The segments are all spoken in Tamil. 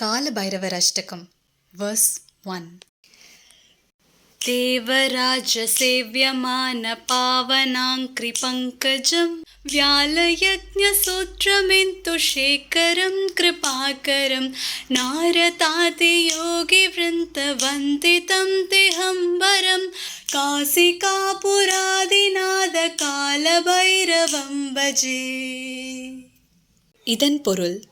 कालभैरवर अष्टकम् वर्स 1 देवराजसेव्यमानपावनाङ्कृपङ्कजं व्यालयज्ञसूत्रमिन्दुशेखरं कृपाकरं नारदादियोगिवृन्दवन्दितं दिगम्बरं कासिकापुरादिनाथकालभैरवं भजे. இதன் பொருள்,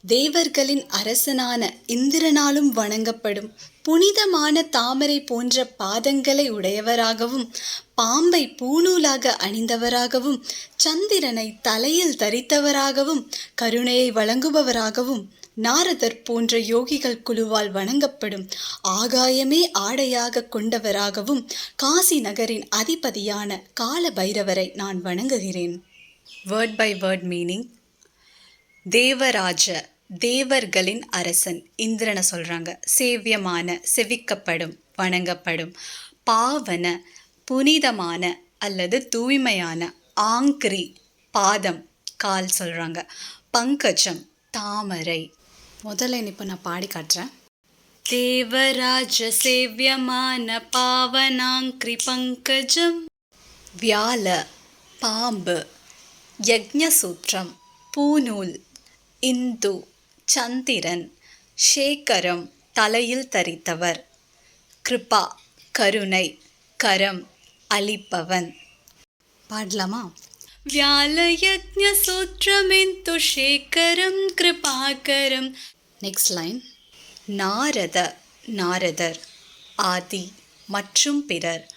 தேவர்களின் அரசனான இந்திரனாலும் வணங்கப்படும் புனிதமான தாமரை போன்ற பாதங்களை உடையவராகவும், பாம்பை பூணூலாக அணிந்தவராகவும், சந்திரனை தலையில் தரித்தவராகவும், கருணையை வழங்குபவராகவும், நாரதர் போன்ற யோகிகள் குழுவால் வணங்கப்படும் ஆகாயமே ஆடையாக கொண்டவராகவும், காசி நகரின் அதிபதியான கால பைரவரை நான் வணங்குகிறேன். Word by word meaning. Devaraja, தேவர்களின் அரசன், இந்திரனை சொல்கிறாங்க. சேவியமான, செவிக்கப்படும், வணங்கப்படும். பாவன, புனிதமான அல்லது தூய்மையான. ஆங்கிரி, பாதம், கால் சொல்கிறாங்க. பங்கஜம், தாமரை. முதல்ல இப்போ நான் பாடி காட்டுறேன். தேவராஜ சேவியமான பாவனாங்கிரி பங்கஜம். வியால, பாம்பு. யக்ஞசூத்திரம், பூநூல். இந்து, சந்திரன். சேகரம், தலையில் தரித்தவர். கிருபா, கருணை. கரம், அளிப்பவன். பாடலாமா? व्यालयज्ञसूत्रमिन्दुशेखरं कृपाकरं. Next line. நாரத, நாரதர். ஆதி, மற்றும் பிறர்.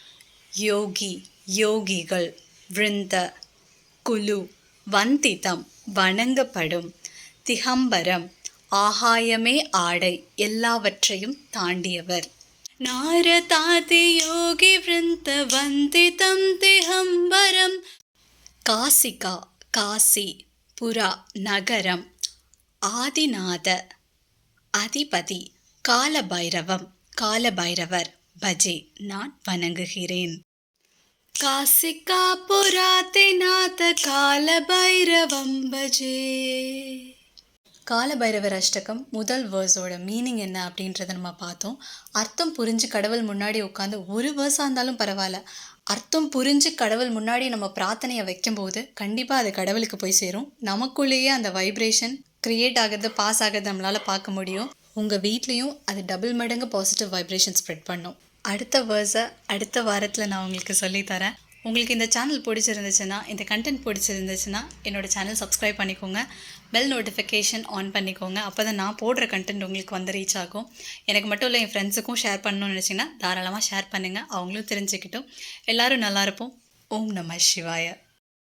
யோகி, யோகிகள். விருந்த, குழு. வந்திதம், வணங்கப்படும். திகம்பரம், ஆகாயமே ஆடை, எல்லாவற்றையும் தாண்டியவர். நாரதாதி யோகி விருந்த வந்திதம் திகம்பரம். காசிகா, காசி. புரா, நகரம். ஆதிநாத, அதிபதி. காலபைரவம், காலபைரவர். பஜே, நான் வணங்குகிறேன். காசிகாபுராதிநாத காலபைரவம் பஜே. காலபைரவர் அஷ்டகம் முதல் வேர்ஸோட மீனிங் என்ன அப்படின்றத நம்ம பார்த்தோம். அர்த்தம் புரிஞ்சு கடவுள் முன்னாடி உட்காந்து ஒரு வேர்ஸாக இருந்தாலும் பரவாயில்ல, அர்த்தம் புரிஞ்சு கடவுள் முன்னாடி நம்ம பிரார்த்தனையை வைக்கும்போது கண்டிப்பாக அது கடவுளுக்கு போய் சேரும். நமக்குள்ளேயே அந்த வைப்ரேஷன் க்ரியேட் ஆகிறது, பாஸ் ஆகிறது நம்மளால் பார்க்க முடியும். உங்கள் வீட்லேயும் அது டபுள் மடங்கு பாசிட்டிவ் வைப்ரேஷன் ஸ்ப்ரெட் பண்ணும். அடுத்த வேர்ஸை அடுத்த வாரத்தில் நான் உங்களுக்கு சொல்லித்தரேன். உங்களுக்கு இந்த சேனல் பிடிச்சிருந்துச்சுன்னா, இந்த கண்டென்ட் பிடிச்சிருந்துச்சுன்னா என்னோடய சேனல் சப்ஸ்கிரைப் பண்ணிக்கோங்க. பெல் நோட்டிஃபிகேஷன் ஆன் பண்ணிக்கோங்க. அப்போ தான் நான் போடுற கண்டென்ட் உங்களுக்கு வந்து ரீச் ஆகும். எனக்கு மட்டும் இல்லை, என் ஃப்ரெண்ட்ஸுக்கும் ஷேர் பண்ணணும்னு நினச்சிங்கன்னா தாராளமாக ஷேர் பண்ணுங்கள். அவங்களும் தெரிஞ்சுக்கிட்டும். எல்லோரும் நல்லா இருப்போம். ஓம் நம சிவாய.